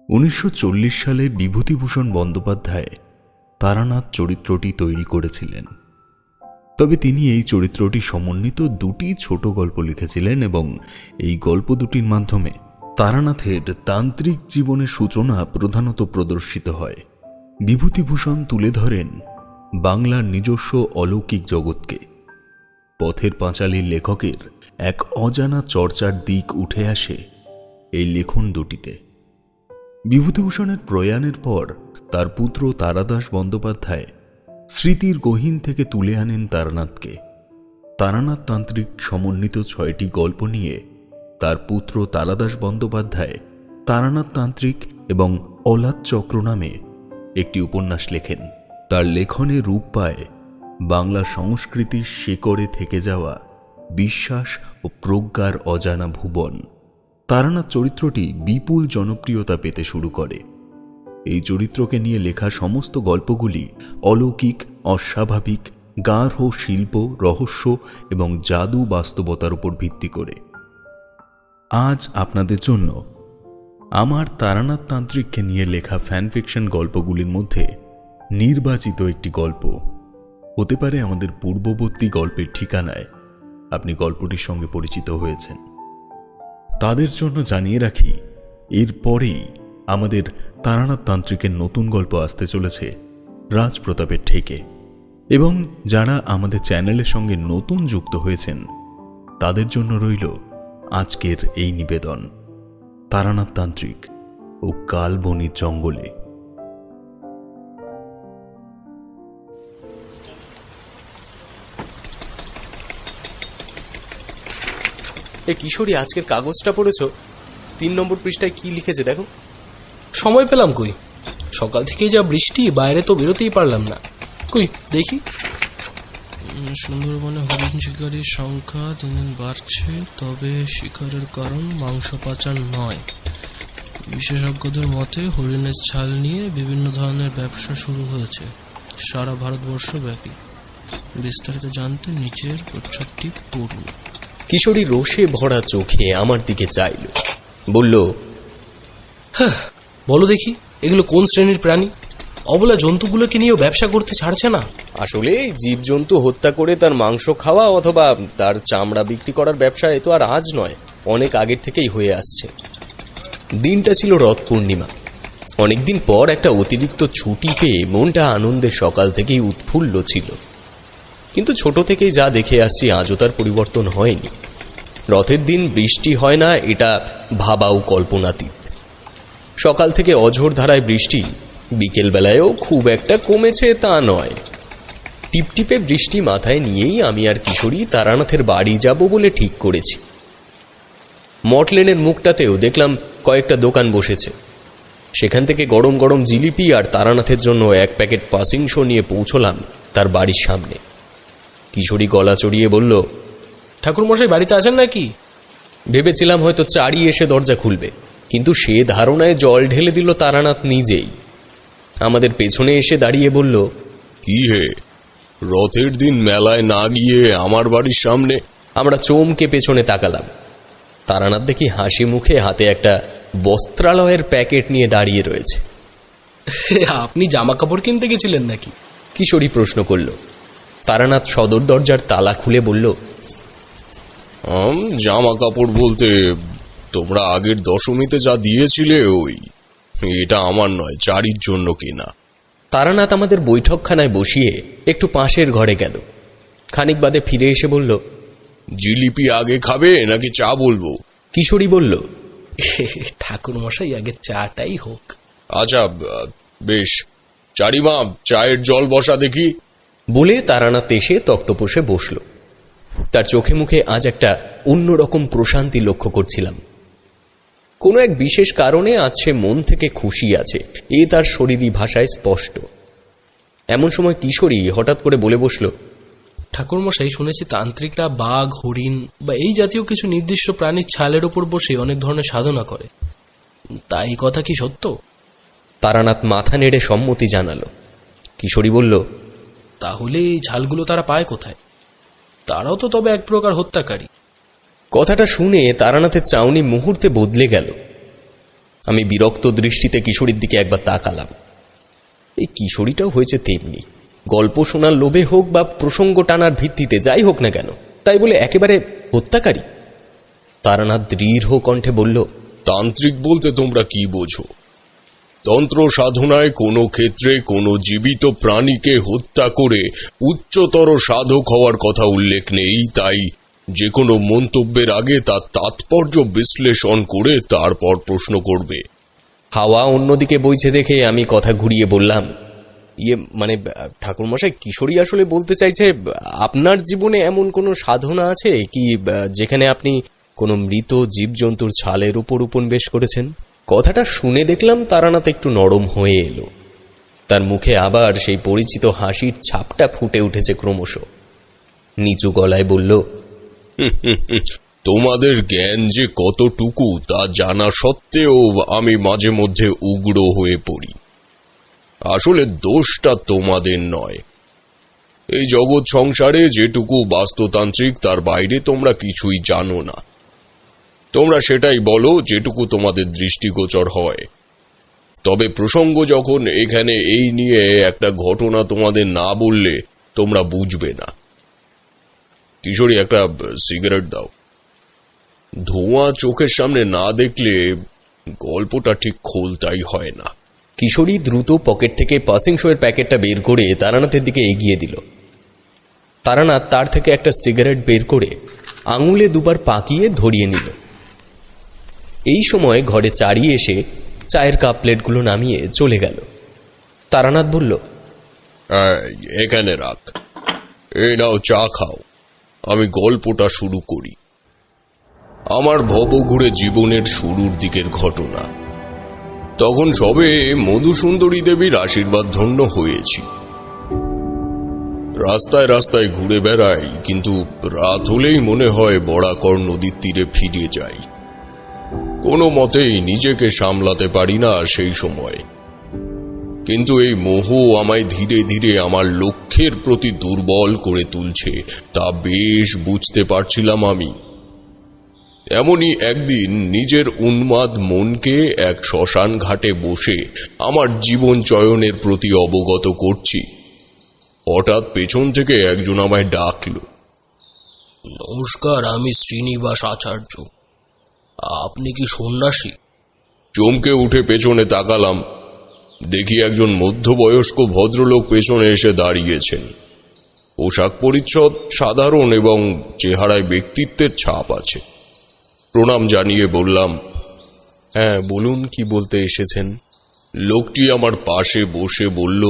1940 সালে বিভূতিভূষণ বন্দ্যোপাধ্যায় তারানাথ চরিত্রটি তৈরি করেছিলেন। তবে তিনি এই চরিত্রটি সমন্বিত দুটি ছোট গল্প লিখেছিলেন এবং এই গল্প দুটির মাধ্যমে তারানাথের তান্ত্রিক জীবনের সূচনা প্রধানত প্রদর্শিত হয়। বিভূতিভূষণ তুলে ধরেন বাংলার নিজস্ব অলৌকিক জগৎকে। পথের পাঁচালীর লেখকের এক অজানা চর্চার দিক উঠে আসে এই লেখন দুটিতে। বিভূতিভূষণের প্রয়াণের পর তার পুত্র তারাদাস বন্দ্যোপাধ্যায় স্মৃতির গহীন থেকে তুলে আনেন তারানাথকে। তারানাথ তান্ত্রিক সমন্বিত 6টি গল্প নিয়ে তার পুত্র তারাদাস বন্দ্যোপাধ্যায় তারানাথ তান্ত্রিক এবং অলাদ চক্র নামে একটি উপন্যাস লেখেন। তার লেখনে রূপ পায় বাংলা সংস্কৃতির শেকড়ে থেকে যাওয়া বিশ্বাস ও প্রজ্ঞার অজানা ভুবন। তারানাথ চরিত্রটি বিপুল জনপ্রিয়তা পেতে শুরু করে। এই চরিত্রকে নিয়ে লেখা সমস্ত গল্পগুলি অলৌকিক, অস্বাভাবিক, গাঢ় শিল্প, রহস্য এবং জাদু বাস্তবতার উপর ভিত্তি করে। আজ আপনাদের জন্য আমার তারানাথ তান্ত্রিককে নিয়ে লেখা ফ্যানফিকশন গল্পগুলির মধ্যে নির্বাচিত একটি গল্প। হতে পারে আমাদের পূর্ববর্তী গল্পের ঠিকানায় আপনি গল্পটির সঙ্গে পরিচিত হয়েছেন। তাদের জন্য জানিয়ে রাখি, এরপরেই আমাদের তারানাথ তান্ত্রিকের নতুন গল্প আসতে চলেছে রাজপ্রতাপের ঠেকে। এবং যারা আমাদের চ্যানেলের সঙ্গে নতুন যুক্ত হয়েছেন তাদের জন্য রইল আজকের এই নিবেদন, তারানাথ তান্ত্রিক ও কালবনির জঙ্গলে। কিশোরী, আজকের কাগজটা পড়েছো? 3 নম্বর পৃষ্ঠায় কি লিখেছে দেখো। সময় পেলাম কই, সকাল থেকেই যা বৃষ্টি, বাইরে তো বেরোতেই পারলাম না। কই দেখি। সুন্দরবনে হরিণ শিকারীর সংখ্যা দিন দিন বাড়ছে, তবে শিকারের কারণ মাংস পাচার নয়। বিশেষজ্ঞদের মতে হরিণের ছাল নিয়ে বিভিন্ন ধরনের ব্যবসা শুরু হয়েছে সারা ভারতবর্ষ ব্যাপী। বিস্তারিত জানতে নিচের প্রচ্ছদটি পড়ুন। কিশোরী রোষে ভরা চোখে আমার দিকে চাইল, বলল, হ্যাঁ বলো দেখি, এগুলো কোন শ্রেণীর প্রাণী? অবলা জন্তুগুলোকে নিয়েও ব্যবসা করতে ছাড়ছে না। আসলে জীবজন্তু হত্যা করে তার মাংস খাওয়া অথবা তার চামড়া বিক্রি করার ব্যবসা এ তো আর আজ নয়, অনেক আগের থেকেই হয়ে আসছে। দিনটা ছিল রথ পূর্ণিমা। অনেকদিন পর একটা অতিরিক্ত ছুটি পেয়ে মনটা আনন্দে সকাল থেকেই উৎফুল্ল ছিল। কিন্তু ছোট থেকেই যা দেখে আসছি আজও তার পরিবর্তন হয়নি। রথের দিন বৃষ্টি হয় না, এটা ভাবাও কল্পনাতীত। সকাল থেকে অঝোর ধারায় বৃষ্টি, বিকেল বেলায়ও খুব একটা কমেছে তা নয়। টিপটিপে বৃষ্টি মাথায় নিয়েই আমি আর কিশোরী তারানাথের বাড়ি যাব বলে ঠিক করেছি। মটলেনের মুখটাতেও দেখলাম কয়েকটা দোকান বসেছে। সেখান থেকে গরম গরম জিলিপি আর তারানাথের জন্য 1 প্যাকেট পাসিংশো নিয়ে পৌঁছলাম তার বাড়ির সামনে। কিশোরী গলা চড়িয়ে বলল, ঠাকুরমশাই বাড়িতে আছেন নাকি? ভেবেছিলাম হয়তো চারি এসে দরজা খুলবে, কিন্তু সে ধারণায় জল ঢেলে দিল তারানাথ নিজেই। আমাদের পেছনে এসে দাঁড়িয়ে বলল, কি হে, রথের দিন মেলায় না গিয়ে আমার বাড়ির সামনে? আমরা চমকে পেছনে তাকালাম। তারানাথ দেখি হাসি মুখে হাতে একটা বস্ত্রালয়ের প্যাকেট নিয়ে দাঁড়িয়ে রয়েছে। আপনি জামা কাপড় কিনতে গেছিলেন নাকি? কিশোরী প্রশ্ন করল। তারানাথ সদর দরজার তালা খুলে বলল, জামা কাপড় বলতে তোমরা আগের দশমীতে যা দিয়েছিলে ওই, এটা আমার নয়, চারির জন্য কেনা। তারানাথ আমাদের বৈঠকখানায় বসিয়ে একটু পাশের ঘরে গেল। খানিক বাদে ফিরে এসে বলল, জিলিপি আগে খাবে নাকি চা বলবো? কিশোরী বলল, ঠাকুরমশাই আগে চাটাই হোক। আচ্ছা বেশ, চারিমা চায়ের জল বসা দেখি। বলে তারানাথ এসে তক্তপোষে বসল। তার চোখে মুখে আজ একটা অন্যরকম প্রশান্তি লক্ষ্য করছিলাম। কোনো এক বিশেষ কারণে আজ সে মন থেকে খুশি আছে, এ তার শরীরী ভাষায় স্পষ্ট। এমন সময় কিশোরী হঠাৎ করে বলে বসল, ঠাকুরমশাই, শুনেছি তান্ত্রিকরা বাঘ, হরিণ বা এই জাতীয় কিছু নির্দিষ্ট প্রাণীর ছালের ওপর বসে অনেক ধরনের সাধনা করে, তাই কথা কি সত্য? তারানাথ মাথা নেড়ে সম্মতি জানালো। কিশোরী বলল, তাহলে এই ছালগুলো তারা পায় কোথায়? তারাও তো তবে এক প্রকার হত্যাকারী। কথাটা শুনে তারানাথের চাউনি মুহূর্তে বদলে গেল। আমি বিরক্ত দৃষ্টিতে কিশোরীর দিকে একবার তাকালাম। এই কিশোরীটাও হয়েছে তেমনি, গল্প শোনার লোভে হোক বা প্রসঙ্গ টানার ভিত্তিতে যাই হোক না কেন, তাই বলে একেবারে হত্যাকারী। তারানাথ দৃঢ় কণ্ঠে বলল, তান্ত্রিক বলতে তোমরা কি বোঝো? তন্ত্র সাধনায় কোনো ক্ষেত্রে কোনো জীবিত প্রাণীকে হত্যা করে উচ্চতর সাধক হওয়ার কথা উল্লেখ নেই। তাই যে কোনো মন্তব্যের আগে তার তাৎপর্য বিশ্লেষণ করে তারপর প্রশ্ন করবে। হাওয়া অন্যদিকে বইছে দেখে আমি কথা ঘুরিয়ে বললাম, মানে ঠাকুরমশাই, কিশোরী আসলে বলতে চাইছে আপনার জীবনে এমন কোনো সাধনা আছে কি যেখানে আপনি কোনো মৃত জীবজন্তুর ছালের উপর উপনিবেশ করেছেন? কথাটা শুনে দেখলাম তারানাথ একটু নরম হয়ে এলো। তার মুখে আবার সেই পরিচিত হাসির ছাপটা ফুটে উঠেছে ক্রমশ। নিচু গলায় বলল, তোমাদের জ্ঞান যে কতটুকু তা জানা সত্ত্বেও আমি মাঝে মধ্যে উগ্র হয়ে পড়ি। আসলে দোষটা তোমাদের নয়। এই জগৎ সংসারে যেটুকু বাস্তুতান্ত্রিক তার বাইরে তোমরা কিছুই জানো না। তোমরা সেটাই বলো যেটুকু তোমাদের দৃষ্টিগোচর হয়। তবে প্রসঙ্গ যখন এখানে এই নিয়ে একটা ঘটনা তোমাদের না বললে তোমরা বুঝবে না। কিশোরী, একটা সিগারেট দাও। ধোঁয়া চোখের সামনে না দেখলে গল্পটা ঠিক খোলতাই হয় না। কিশোরী দ্রুত পকেট থেকে পাসিং শোয়ের প্যাকেটটা বের করে তারানাথের দিকে এগিয়ে দিল। তারানাথ তার থেকে একটা সিগারেট বের করে আঙুলে দুবার পাকিয়ে ধরিয়ে নিল। এই সময় ঘরে চাড়িয়ে এসে চায়ের কাপ প্লেটগুলো নামিয়ে চলে গেল। তারানাথ বলল, এখানে রাখ, এই নাও চা খাও, আমি গল্পটা শুরু করি। আমার ভবঘুরে জীবনের শুরুর দিকের ঘটনা। তখন সবে মধুসুন্দরী দেবীর আশীর্বাদ ধন্য হয়েছি। রাস্তায় রাস্তায় ঘুরে বেড়াই, কিন্তু রাত হলেই মনে হয় বরাকর নদীর তীরে ফিরে যাই। কোনো মতেই নিজেকে সামলাতে পারি না সেই সময়। কিন্তু এই মোহ আমায় ধীরে ধীরে আমার লক্ষ্যের প্রতি দুর্বল করে তুলছে, তা বেশ বুঝতে পারছিলাম আমি। এমনই একদিন নিজের উন্মাদ মনকে এক শ্মশান ঘাটে বসে আমার জীবন চয়নের প্রতি অবগত করছি। হঠাৎ পেছন থেকে একজন আমায় ডাকল। নমস্কার, আমি শ্রীনিবাস আচার্য। আপনি কি সন্ন্যাসী? চমকে উঠে পেছনে তাকালাম। দেখি একজন মধ্যবয়স্ক ভদ্রলোক পেছনে এসে দাঁড়িয়েছেন। পোশাক পরিচ্ছদ সাধারণ এবং চেহারায় ব্যক্তিত্বের ছাপ আছে। প্রণাম জানিয়ে বললাম, হ্যাঁ বলুন, কি বলতে এসেছেন? লোকটি আমার পাশে বসে বলল,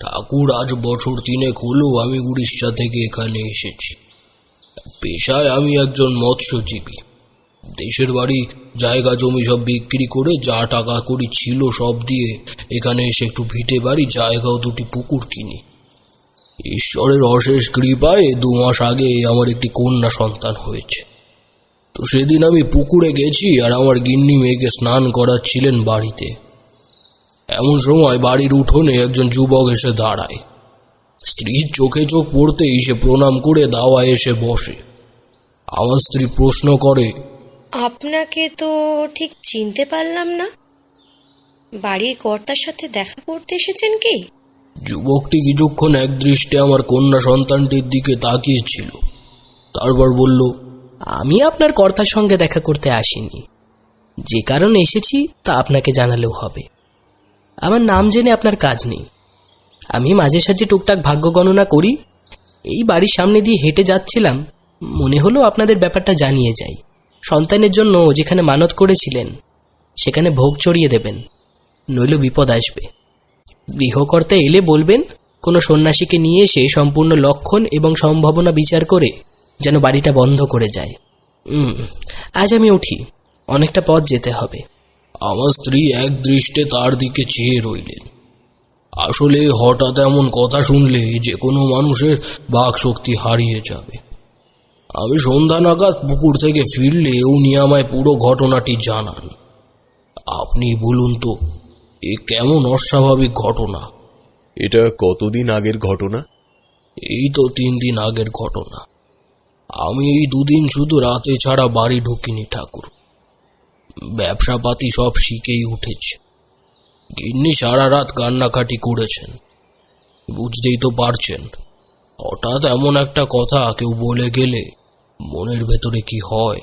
ঠাকুর, আজ বছর 3 হলো আমি উড়িষ্যা থেকে এখানে এসেছি। পেশায় আমি একজন মৎস্যজীবী। দেশের বাড়ি জায়গা জমি সব বিক্রি করে যা টাকা কড়ি ছিল সব দিয়ে এখানে এসে একটু ভিটে বাড়ি, জায়গা ও 2টি পুকুর কিনি। ঈশ্বরের অশেষ কৃপায় 2 মাস আগে আমার একটি কন্যা সন্তান হয়েছে। তো সেদিন আমি পুকুরে গেছি আর আমার গিন্নি মেয়েকে স্নান করাচ্ছিলেন বাড়িতে। এমন সময় বাড়ির উঠোনে একজন যুবক এসে দাঁড়ায়। স্ত্রীর চোখে চোখ পড়তেই সে প্রণাম করে দাওয়ায় এসে বসে। আমার স্ত্রী প্রশ্ন করে, আপনাকে তো ঠিক চিনতে পারলাম না, বাড়ির কর্তার সাথে দেখা করতে এসেছেন কি? যুবকটি কিছুক্ষণ একদৃষ্টে আমার কন্যা সন্তানটির দিকে তাকিয়েছিল, তারপর বলল, আমি আপনার কর্তার সঙ্গে দেখা করতে আসিনি। যে কারণে এসেছি তা আপনাকে জানালেও হবে। আমার নাম জেনে আপনার কাজ নেই। আমি মাঝে সাঝে টুকটাক ভাগ্য গণনা করি। এই বাড়ির সামনে দিয়ে হেঁটে যাচ্ছিলাম, মনে হলো আপনাদের ব্যাপারটা জানিয়ে যাই। সন্তানের জন্য যেখানে মানত করেছিলেন সেখানে ভোগ চড়িয়ে দেবেন, নইলে বিপদ আসবে। গৃহকর্তা এলে বলবেন কোনো সন্ন্যাসীকে নিয়ে এসে সম্পূর্ণ লক্ষণ এবং সম্ভাবনা বিচার করে যেন বাড়িটা বন্ধ করে যায়। আজ আমি উঠি, অনেকটা পথ যেতে হবে। আমার স্ত্রী একদৃষ্টে তার দিকে চেয়ে রইলেন। আসলে হঠাৎ এমন কথা শুনলে যে কোনো মানুষের বাক শক্তি হারিয়ে যাবে। আমি সন্ধ্যা নাগাদ পুকুর থেকে ফিরলে উনি আমায় পুরো ঘটনাটি জানান। আপনি বলুন তো, এ কেমন অস্বাভাবিক ঘটনা? এটা কতদিন আগের ঘটনা? এই তো 3 দিন আগের ঘটনা। আমি এই 2 দিন শুধু রাতে ছাড়া বাড়ি ঢুকিনি ঠাকুর। ব্যবসাপাতি সব শিখেই উঠেছে। গিন্নি সারা রাত কান্নাকাটি করেছেন, বুঝতেই তো পারছেন। হঠাৎ এমন একটা কথা কেউ বলে গেলে মনের ভেতরে কি হয়।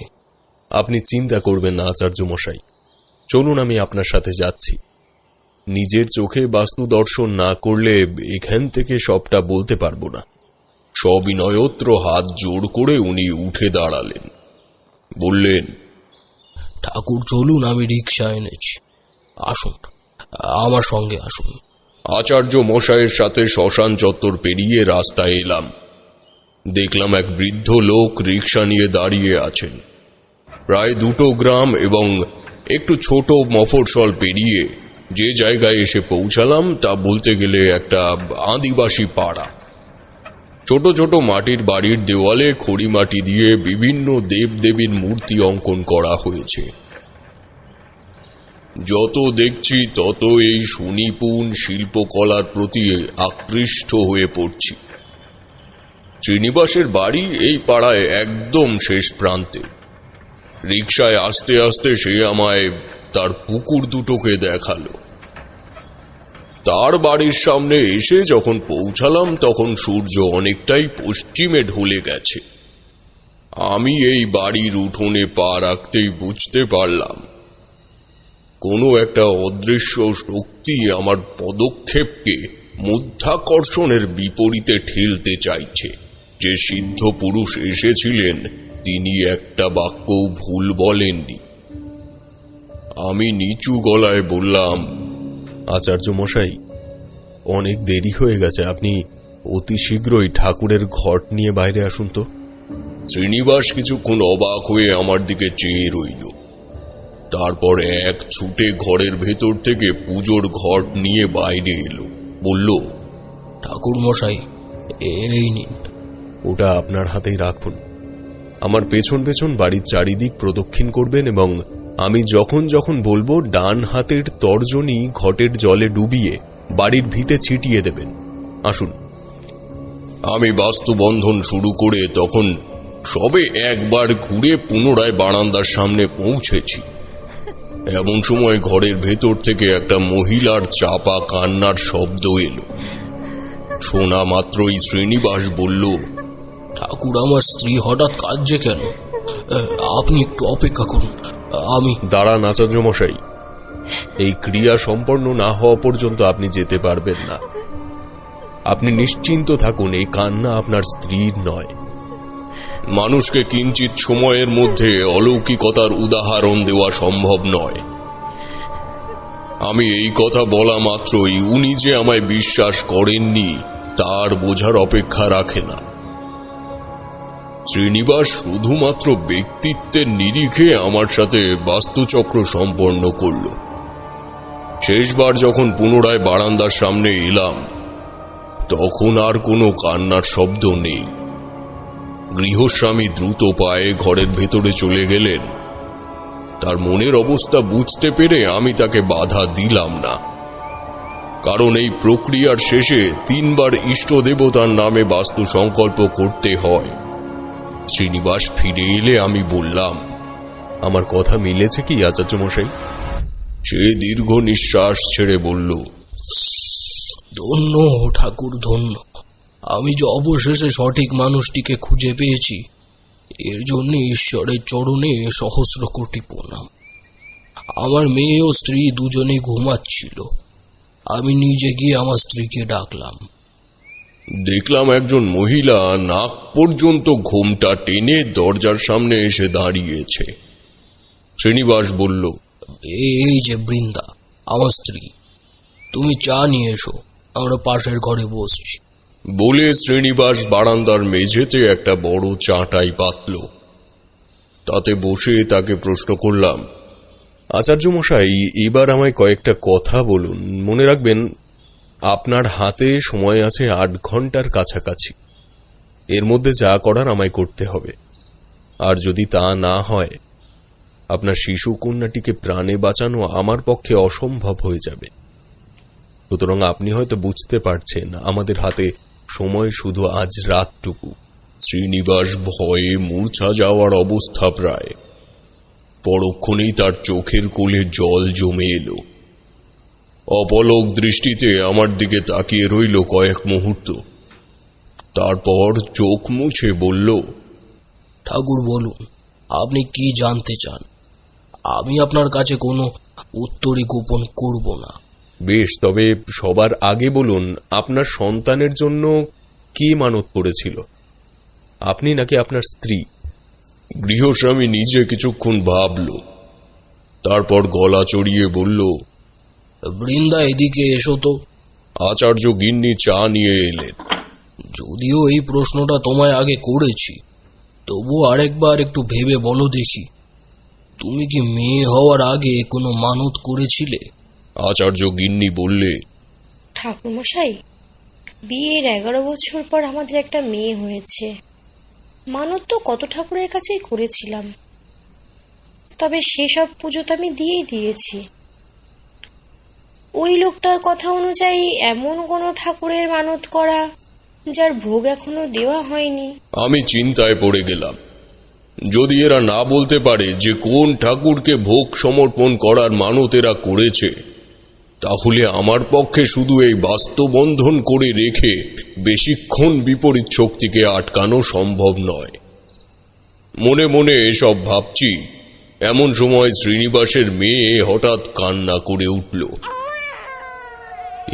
আপনি চিন্তা করবেন না আচার্য মশাই, চলুন আমি আপনার সাথে যাচ্ছি। নিজের চোখে বাস্তু দর্শন না করলে এখান থেকে সবটা বলতে পারবো না। সবিনয়ত্র হাত জোর করে উনি উঠে দাঁড়ালেন, বললেন, ঠাকুর চলুন, আমি রিক্সা এনেছি, আসুন, আমার সঙ্গে আসুন। আচার্য মশাইয়ের সাথে শ্মশান চত্বর পেরিয়ে রাস্তায় এলাম। দেখলাম এক বৃদ্ধ লোক রিক্সা নিয়ে দাঁড়িয়ে আছেন। প্রায় 2 গ্রাম এবং একটু ছোট মফস্বল পেরিয়ে যে জায়গায় এসে পৌঁছালাম তা বলতে গেলে একটা আদিবাসী পাড়া। ছোট ছোট মাটির বাড়ির দেওয়ালে খড়ি মাটি দিয়ে বিভিন্ন দেবদেবীর মূর্তি অঙ্কন করা হয়েছে। যত দেখছি তত এই সুনিপুণ শিল্পকলার প্রতি আকৃষ্ট হয়ে পড়ছি। শ্রীনিবাসের বাড়ি এই পাড়ায় একদম শেষ প্রান্তে। রিকশায় আস্তে আস্তে সে আমায় তার পুকুর দুটোকে দেখালো। তার বাড়ির সামনে এসে যখন পৌঁছালাম তখন সূর্য অনেকটাই পশ্চিমে ঢলে গেছে। আমি এই বাড়ির উঠোনে পা রাখতেই বুঝতে পারলাম কোনো একটা অদৃশ্য শক্তি আমার পদক্ষেপকে মধ্যাকর্ষণের বিপরীতে ঠেলতে চাইছে। যে সিদ্ধ পুরুষ এসেছিলেন তিনি একটা বাক্যও ভুল বলেননি। আমি নিচু গলায় বললাম, আচার্য মশাই, অনেক দেরি হয়ে গেছে, আপনি অতি শীঘ্রই ঠাকুরের ঘট নিয়ে বাইরে আসুন তো। শ্রীনিবাস কিছুক্ষণ অবাক হয়ে আমার দিকে চেয়ে রইল। তারপর এক ছুটে ঘরের ভেতর থেকে পুজোর ঘট নিয়ে বাইরে এলো। বলল, ঠাকুর মশাই, এই নিন। ওটা আপনার হাতেই রাখুন। আমার পেছন পেছন বাড়ির চারিদিক প্রদক্ষিণ করবেন এবং আমি যখন যখন বলবো ডান হাতের তর্জনী ঘটের জলে ডুবিয়ে বাড়ির ভিতে ছিটিয়ে দেবেন। আসুন। আমি বাস্তুবন্ধন শুরু করে তখন সবে একবার ঘুরে পুনরায় বারান্দার সামনে পৌঁছেছি। এমন সময় ঘরের ভেতর থেকে একটা মহিলার চাপা কান্নার শব্দ এলো। শোনা মাত্রই শ্রীনিবাস বলল, ঠাকুর, আমার স্ত্রী হঠাৎ কাঁদছে কেন? আপনি একটু অপেক্ষা করুন, আমি। দাঁড়ান আচার্য মশাই, এই ক্রিয়া সম্পন্ন না হওয়া পর্যন্ত আপনি যেতে পারবেন না। আপনি নিশ্চিন্ত থাকুন, এই কান্না আপনার স্ত্রীর নয়। মানুষকে কিঞ্চিত সময়ের মধ্যে অলৌকিকতার উদাহরণ দেওয়া সম্ভব নয়। আমি এই কথা বলা মাত্রই উনি যে আমায় বিশ্বাস করেননি তার বোঝার অপেক্ষা রাখে না। শ্রীনিবাস শুধুমাত্র ব্যক্তিত্বের নিরিখে আমার সাথে বাস্তুচক্র সম্পন্ন করল। শেষবার যখন পুনরায় বারান্দার সামনে এলাম তখন আর কোনো কান্নার শব্দ নেই। গৃহস্বামী দ্রুত পায়ে ঘরের ভেতরে চলে গেলেন। তার মনের অবস্থা বুঝতে পেরে আমি তাকে বাধা দিলাম না, কারণ এই প্রক্রিয়ার শেষে 3 বার ইষ্ট দেবতার নামে বাস্তু সংকল্প করতে হয়। শ্রীনিবাস ফিরে এলে আমি বললাম, আমার কথা মিলেছে কি আচার্য মশাই? সে দীর্ঘ নিঃশ্বাস ছেড়ে বলল, ধন্য ঠাকুর, ধন্য। আমি যে অবশেষে সঠিক মানুষটিকে খুঁজে পেয়েছি, এর জন্য ঈশ্বরের চরণে সহস্র কোটি প্রণাম। আমার মেয়ে ও স্ত্রী দুজনেই ঘুমাচ্ছিল। আমি নিজে গিয়ে আমার স্ত্রীকে ডাকলাম। দেখলাম একজন মহিলা নাক পর্যন্ত ঘোমটা টেনে দরজার সামনে এসে দাঁড়িয়েছে। শ্রীনিবাস বলল, এই যে বৃন্দা, আমার স্ত্রী। তুমি চা নিয়ে এসো, আমরা পাশের ঘরে বসছি। বলে শ্রীনিবাস বারান্দার মেঝেতে একটা বড় চাটাই পাতল। তাতে বসে তাকে প্রশ্ন করলাম, আচার্য মশাই, এবার আমায় কয়েকটা কথা বলুন। মনে রাখবেন, আপনার হাতে সময় আছে 8 ঘন্টার কাছাকাছি। এর মধ্যে যা করার আমায় করতে হবে। আর যদি তা না হয়, আপনার শিশু কন্যাটিকে প্রাণে বাঁচানো আমার পক্ষে অসম্ভব হয়ে যাবে। সুতরাং আপনি হয়তো বুঝতে পারছেন, আমাদের হাতে সময় শুধু আজ রাতটুকু। শ্রীনিবাস ভয়ে মূর্ছা যাওয়ার অবস্থা প্রায়। পরক্ষণেই তার চোখের কোলে জল জমে এলো। অপলক দৃষ্টিতে আমার দিকে তাকিয়ে রইল কয়েক মুহূর্ত, তারপর চোখ মুছে বলল, ঠাকুর বলুন, আপনি কি জানতে চান? আমি আপনার কাছে কোনো উত্তরই গোপন করব না। বেশ, তবে সবার আগে বলুন, আপনার সন্তানের জন্য কি মানত করেছিল? আপনি নাকি আপনার স্ত্রী? গৃহস্বামী নিজে কিছুক্ষণ ভাবল, তারপর গলা চড়িয়ে বলল, বৃন্দা, এদিকে এসো তো। আচার্য গিন্নি চা নিয়ে এলেন। যদিও এই প্রশ্নটা তোমায় আগে করেছি, তবু আরেকবার একটু ভেবে বলো দেখি, তুমি কি মেয়ে হওয়ার আগে কোনো মানত করেছিলে? আচার্য গিন্নি বললে, ঠাকুরমশাই, বিয়ের 11 বছর পর আমাদের একটা মেয়ে হয়েছে। মানত তো কত ঠাকুরের কাছেই করেছিলাম, তবে সেসব পুজো তো আমি দিয়েছি। ওই লোকটার কথা অনুযায়ী এমন কোনো ঠাকুরের মানত করা যার ভোগ এখনো দেওয়া হয়নি। আমি চিন্তায় পড়ে গেলাম। যদি এরা না বলতে পারে যে কোন ঠাকুরকে ভোগ সমর্পণ করার মানত এরা করেছে, তাহলে আমার পক্ষে শুধু এই বাস্তবন্ধন করে রেখে বেশিক্ষণ বিপরীত শক্তিকে আটকানো সম্ভব নয়। মনে মনে এসব ভাবছি, এমন সময় শ্রীনিবাসের মেয়ে হঠাৎ কান্না করে উঠল।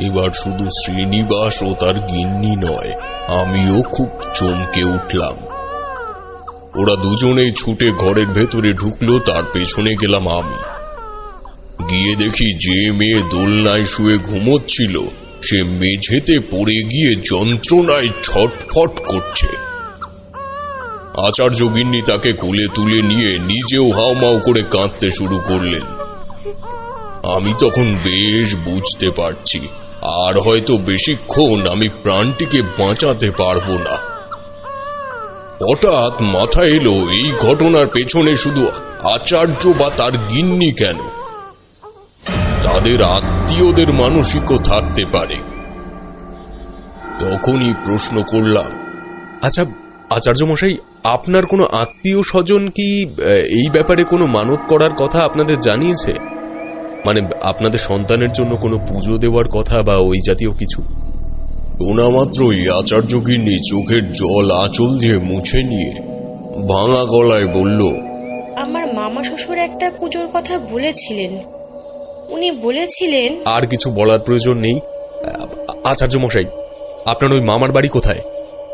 এবার শুধু শ্রীনিবাস ও তার গিন্নি নয়, আমিও খুব চমকে উঠলাম। ওরা দুজনেই ছুটে ঘরের ভেতরে ঢুকলো, তার পেছনে গেলাম আমি। গিয়ে দেখি যে মেয়ে দোলনায় শুয়ে ঘুমোচ্ছিল সে মেঝেতে পড়ে গিয়ে যন্ত্রণায় ছটফট করছে। আচার্য গিন্নি তাকে কোলে তুলে নিয়ে নিজেও হাউমাউ করে কাঁদতে শুরু করলেন। আমি তখন বেশ বুঝতে পারছি আর হয়তো বেশিক্ষণ আমি প্রাণটিকে বাঁচাতে পারবো না। হঠাৎ মাথায় এলো, এই ঘটনার পেছনে শুধু আচার্য বা তার গিন্নি কেন, তাদের আত্মীয়দের মানসিকও থাকতে পারে। তখনই প্রশ্ন করলাম, আচ্ছা আচার্য মশাই, আপনার কোনো আত্মীয় স্বজন কি এই ব্যাপারে কোনো মানত করার কথা আপনাদের জানিয়েছে? মানে আপনাদের সন্তানের জন্য কোনো পুজো দেওয়ার কথা বা ওই জাতীয় কিছু? শোনা মাত্রই আচার্য গিন্নি চোখের জল আঁচল দিয়ে মুছে নিয়ে ভাঙা গলায় বলল, আমার মামা শ্বশুর একটা পুজোর কথা বলেছিলেন। উনি বলেছিলেন। আর কিছু বলার প্রয়োজন নেই। আচার্য মশাই, আপনার ওই মামার বাড়ি কোথায়?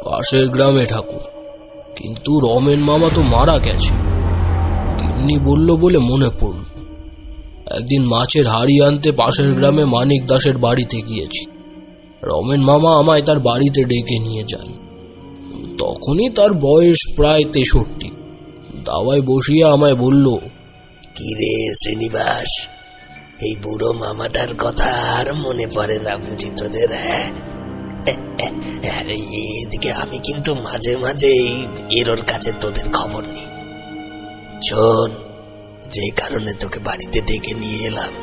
পাশের গ্রামে ঠাকুর, কিন্তু রমেন মামা তো মারা গেছে। গিন্নি বলল বলে মনে পড়ল, একদিন মাছের হাড়ি আনতে পাশের গ্রামে মানিক দাসের বাড়িতে গিয়েছি। রমেন মামা আমায় তার বাড়িতে ডেকে নিয়ে যান। তখনই তার বয়স প্রায় 63। দাওয়ায় বসিয়ে আমায় বলল, কিরে শ্রীনিবাস, এই বুড়ো মামাটার কথা আর মনে পড়ে না বুঝি তোদের? হ্যাঁ, এদিকে আমি কিন্তু মাঝে মাঝে এর কাছে তোদের খবর নিই। শোন, যে কারণে তোকে বাড়িতে ডেকে নিয়ে এলাম,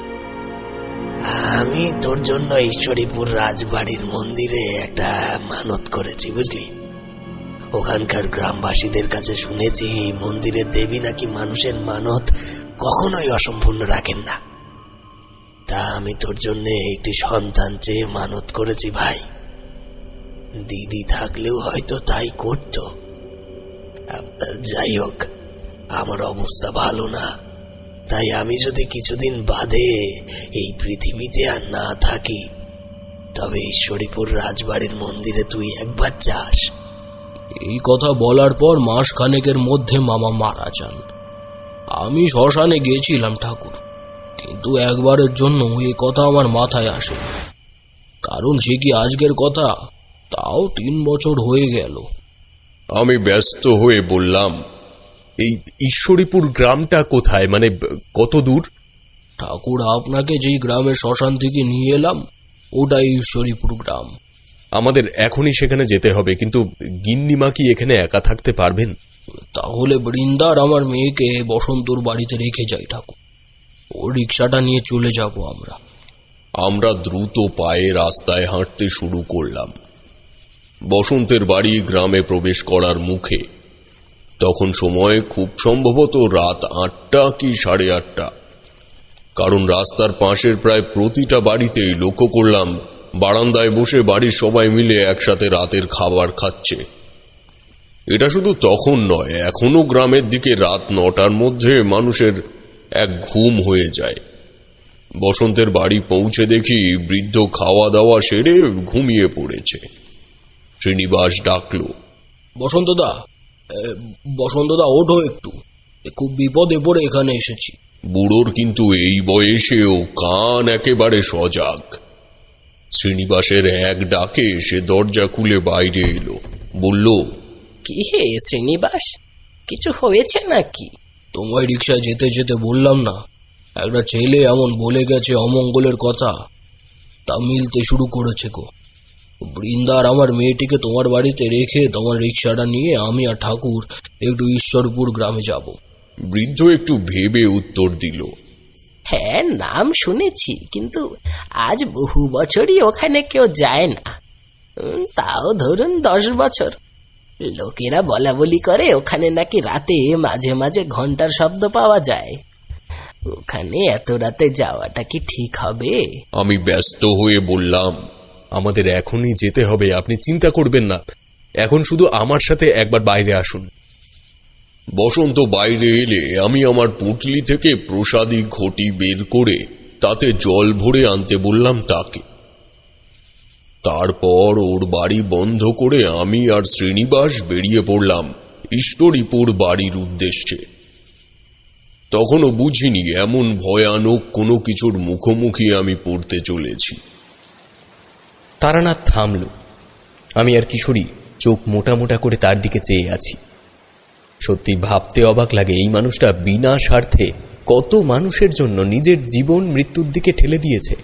আমি তোর জন্য ঈশ্বরীপুর রাজবাড়ির মন্দিরে একটা মানত করেছি, বুঝলি? ওখানকার গ্রামবাসীদের কাছে শুনেছি মন্দিরের দেবী নাকি মানুষের মানত কখনোই অসম্পূর্ণ রাখেন না। তা আমি তোর জন্য একটি সন্তান চেয়ে মানত করেছি ভাই। দিদি থাকলেও হয়তো তাই করত। যাই হোক, আমার অবস্থা ভালো না, তাই আমি যদি কিছুদিন বাদে এই পৃথিবীতে আর না থাকি, তবে ঈশ্বরীপুর রাজবাড়ির মন্দিরে তুই একবার যাস। এই কথা বলার পর মাস খানেকের মধ্যে মামা মারা যান। আমি শ্মশানে গিয়েছিলাম ঠাকুর, কিন্তু একবারের জন্য এই কথা আমার মাথায় আসে, কারণ সে কি আজকের কথা, তাও 3 বছর হয়ে গেল। আমি ব্যস্ত হয়ে বললাম, এই ঈশ্বরীপুর গ্রামটা কোথায়, মানে কত দূর? ঠাকুর, আপনাকে যেই গ্রামের শ্মশান থেকে নিয়ে এলাম ওটাই ঈশ্বরীপুর গ্রাম। আমাদের এখনই সেখানে যেতে হবে, কিন্তু গিন্নিমা কি এখানে একা থাকতে পারবেন? তাহলে বৃন্দার আমার মেয়েকে বসন্তর বাড়িতে রেখে যাই ঠাকুর, ও রিক্সাটা নিয়ে চলে যাব আমরা। আমরা দ্রুত পায়ে রাস্তায় হাঁটতে শুরু করলাম। বসন্তের বাড়ি গ্রামে প্রবেশ করার মুখে। তখন সময় খুব সম্ভবত রাত 8টা কি 8:30, কারণ রাস্তার পাশের প্রায় প্রতিটা বাড়িতেই লক্ষ্য করলাম বারান্দায় বসে বাড়ির সবাই মিলে একসাথে রাতের খাবার খাচ্ছে। এটা শুধু তখন নয়, এখনো গ্রামের দিকে রাত 9টার মধ্যে মানুষের এক ঘুম হয়ে যায়। বসন্তের বাড়ি পৌঁছে দেখি বৃদ্ধ খাওয়া দাওয়া সেরে ঘুমিয়ে পড়েছে। শ্রীনিবাস ডাকলো, বসন্তদা ওঠো একটু, খুব বিপদে পড়ে এখানে এসেছি। বুড়োর কিন্তু এই বয়সেও কান একেবারে সজাগ। শ্রীনিবাসের এক ডাকে সে দরজা খুলে বাইরে এলো, বলল, কি হে শ্রীনিবাস, কিছু হয়েছে নাকি? তোমায় রিক্সায় যেতে যেতে বললাম না, একটা ছেলে এমন বলে গেছে অমঙ্গলের কথা, তা মিলতে শুরু করেছে গো। বৃন্দার আমার মেয়েটিকে তোমার বাড়িতে রেখে তোমার রিক্সাটা নিয়ে আমি আর ঠাকুর একটু ঈশ্বরপুর গ্রামে যাব। বৃদ্ধ একটু ভেবে উত্তর দিল, হ্যাঁ, নাম শুনেছি, কিন্তু আজ বহু বছরই ওখানে কেউ যায় না। তাও ধরুন 10 বছর। লোকেরা বলা বলি করে ওখানে নাকি রাতে মাঝে মাঝে ঘন্টার শব্দ পাওয়া যায়। ওখানে এত রাতে যাওয়াটা কি ঠিক হবে? আমি ব্যস্ত হয়ে বললাম, আমাদের এখনই যেতে হবে, আপনি চিন্তা করবেন না। এখন শুধু আমার সাথে একবার বাইরে আসুন। বসন্ত বাইরে এলে আমি আমার পুটলি থেকে প্রসাদী ঘটি বের করে তাতে জল ভরে আনতে বললাম তাকে। তারপর ওর বাড়ি বন্ধ করে আমি আর শ্রীনিবাস বেরিয়ে পড়লাম ঈশ্বরীপুর বাড়ির উদ্দেশ্যে। তখনও বুঝিনি এমন ভয়ানক কোনো কিছুর মুখোমুখি আমি পড়তে চলেছি। তারানাথ থামল। আমি আর কিশোরী চোখ মোটা মোটা করে তার দিকে চেয়ে আছি। সত্যি ভাবতে অবাক লাগে, এই মানুষটা বিনা স্বার্থে কত মানুষের জন্য নিজের জীবন মৃত্যুর দিকে ঠেলে দিয়েছে।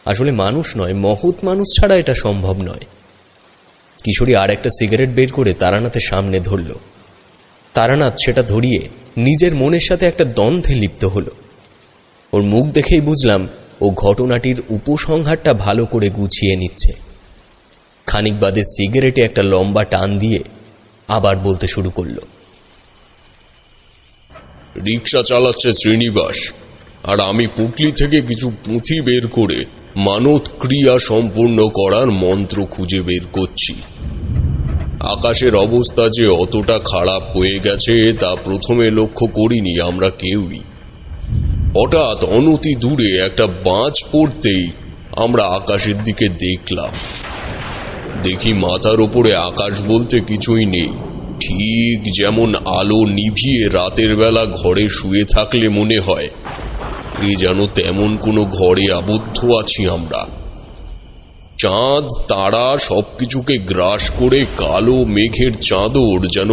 আসলে মানুষ নয়, মহৎ মানুষ ছাড়া এটা সম্ভব নয়। কিশোরী আর একটা সিগারেট বের করে তারানাথের সামনে ধরল। তারানাথ সেটা ধরিয়ে নিজের মনের সাথে একটা দ্বন্দ্বে লিপ্ত হল। ওর মুখ দেখেই বুঝলাম ও ঘটনাটির উপসংহারটা ভালো করে গুছিয়ে নিচ্ছে। খানিক বাদে সিগারেটে একটা লম্বা টান দিয়ে আবার বলতে শুরু করল, রিক্সা চালাচ্ছে শ্রীনিবাস, আর আমি পুটলি থেকে কিছু পুঁথি বের করে মানত ক্রিয়া সম্পূর্ণ করার মন্ত্র খুঁজে বের করছি। আকাশের অবস্থা যে অতটা খারাপ হয়ে গেছে তা প্রথমে লক্ষ্য করিনি আমরা কেউই। হঠাৎ অনতি দূরে একটা বাজ পড়তেই আমরা আকাশের দিকে দেখলাম। দেখি মাথার ওপরে আকাশ বলতে কিছুই নেই, ঠিক যেমন আলো নিভিয়ে রাতের বেলা ঘরে শুয়ে থাকলে মনে হয়, এ যেন তেমন কোনো ঘরে আবদ্ধ আছি আমরা। চাঁদ তারা সবকিছুকে গ্রাস করে কালো মেঘের চাদর যেন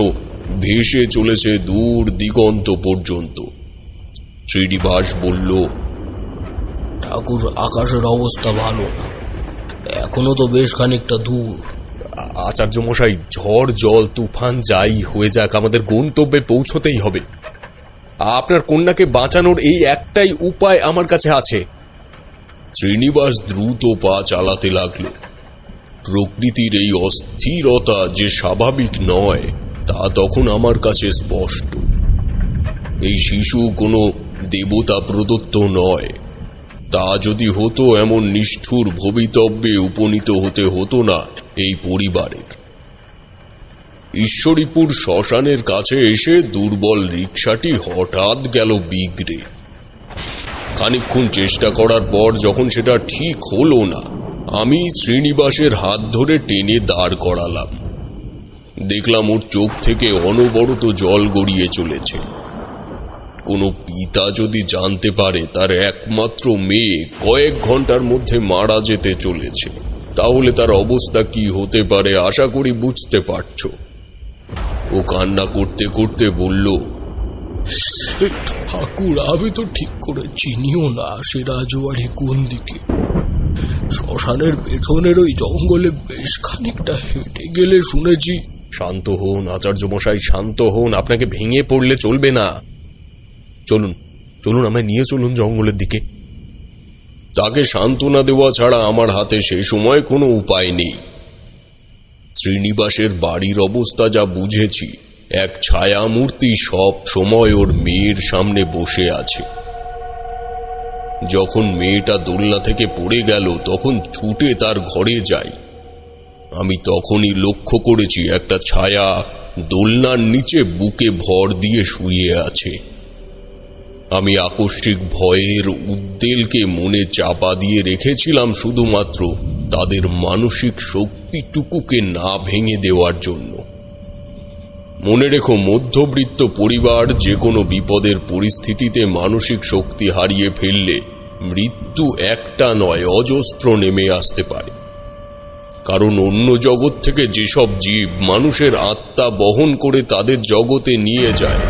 ভেসে চলেছে দূর দিগন্ত পর্যন্ত। শ্রীনিবাস বলল, ঠাকুর, আকাশের অবস্থা ভালো না, এখনো তো বেশ খানিকটা দূর। আচার্য মশাই, ঝড় জল তুফান যাই হয়ে যাক, আমাদের গন্তব্যে পৌঁছতেই হবে। আপনার কন্যাকে বাঁচানোর এই একটাই উপায় আমার কাছে আছে। শ্রীনিবাস দ্রুত পা চালাতে লাগলো। প্রকৃতির এই অস্থিরতা যে স্বাভাবিক নয় তা তখন আমার কাছে স্পষ্ট। এই শিশু কোনো দেবতা প্রদত্ত নয়। তা যদি হতো, এমন নিষ্ঠুর ভবিতব্যে উপনীত হতে হতো না এই পরিবারের। ঈশ্বরীপুর শ্মশানের কাছে এসে দুর্বল রিকশাটি হঠাৎ গেল বিগড়ে। খানিকক্ষণ চেষ্টা করার পর যখন সেটা ঠিক হলো না, আমি শ্রীনিবাসের হাত ধরে টেনে দাঁড় করালাম। দেখলাম ওর চোখ থেকে অনবরত জল গড়িয়ে চলেছে। কোনো পিতা যদি জানতে পারে তার একমাত্র মেয়ে কয়েক ঘন্টার মধ্যে মারা যেতে চলেছে, তাহলে তার অবস্থা কি হতে পারে আশা করি বুঝতে পারছ। ও কান্না করতে করতে বলল, ঠাকুর, আমি তো ঠিক করে চিনিও না সে রাজবাড়ি কোন দিকে। শ্মশানের পেছনের ওই জঙ্গলে বেশ খানিকটা হেঁটে গেলে শুনেছি। শান্ত হন আচার্য মশাই, শান্ত হন, আপনাকে ভেঙে পড়লে চলবে না। চলুন চলুন, আমায় নিয়ে চলুন জঙ্গলের দিকে। তাকে সান্ত্বনা দেওয়া ছাড়া আমার হাতে সে সময় কোনো উপায় নেই। শ্রীনিবাসের বাড়ির অবস্থা যা বুঝেছি, এক ছায়ামূর্তি সব সময় ওর মেয়ের সামনে বসে আছে। যখন মেয়েটা দোলনা থেকে পড়ে গেল তখন ছুটে তার ঘরে যাই। আমি তখনই লক্ষ্য করেছি একটা ছায়া দোলনার নিচে বুকে ভর দিয়ে শুয়ে আছে। আমি আকস্মিক ভয়ের উদ্বেলকে মনে চাপা দিয়ে রেখেছিলাম শুধুমাত্র তাদের মানসিক শক্তিটুকুকে না ভেঙে দেওয়ার জন্য। মনে রেখো, মধ্যবিত্ত পরিবার যে কোনো বিপদের পরিস্থিতিতে মানসিক শক্তি হারিয়ে ফেললে মৃত্যু একটা নয়, অজস্র নেমে আসতে পারে। কারণ অন্য জগৎ থেকে যেসব জীব মানুষের আত্মা বহন করে তাদের জগতে নিয়ে যায়,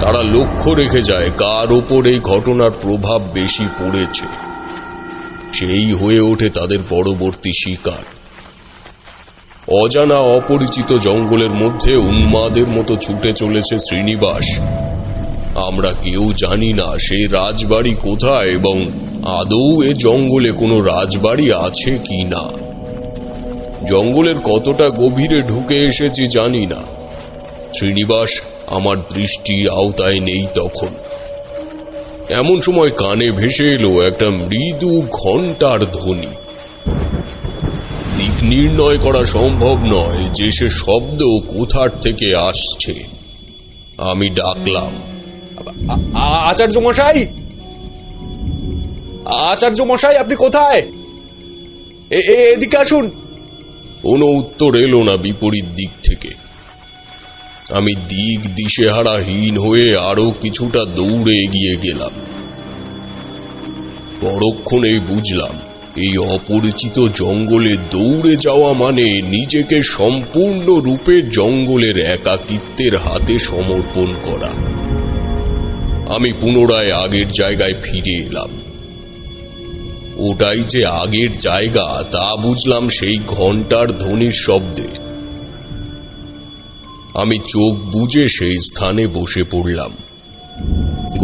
তারা লক্ষ্য রেখে যায় কার ওপর এই ঘটনার প্রভাব বেশি পড়েছে, সেই হয়ে ওঠে তাদের পরবর্তী শিকার। অজানা অপরিচিত জঙ্গলের মধ্যে উন্মাদের মতো ছুটে চলেছে শ্রীনিবাস। আমরা কেউ জানি না সেই রাজবাড়ি কোথায় এবং আদৌ এ জঙ্গলে কোনো রাজবাড়ি আছে কি না। জঙ্গলের কতটা গভীরে ঢুকে এসেছি জানি না। শ্রীনিবাস আমার দৃষ্টির আওতায় নেই তখন। এমন সময় কানে ভেসে এলো একটা মৃদু ঘণ্টার ধ্বনি। দিক নির্ণয় করা সম্ভব নয় যে সে শব্দ কোথার থেকে আসছে। আমি ডাকলাম, আচার্য মশাই, আচার্য মশাই, আপনি কোথায়? এদিকে আসুন। কোনো উত্তর এলো না বিপরীত দিক থেকে। আমি দিক দিশেহারাহীন হয়ে আরো কিছুটা দৌড়ে এগিয়ে গেলাম। পরক্ষণেই বুঝলাম এই অপরিচিত জঙ্গলে দৌড়ে যাওয়া মানে নিজেকে সম্পূর্ণরূপে জঙ্গলের একাকিত্বের হাতে সমর্পণ করা। আমি পুনরায় আগের জায়গায় ফিরে এলাম। ওটাই যে আগের জায়গা তা বুঝলাম সেই ঘণ্টার ধ্বনির শব্দে। আমি চোখ বুজে সেই স্থানে বসে পড়লাম।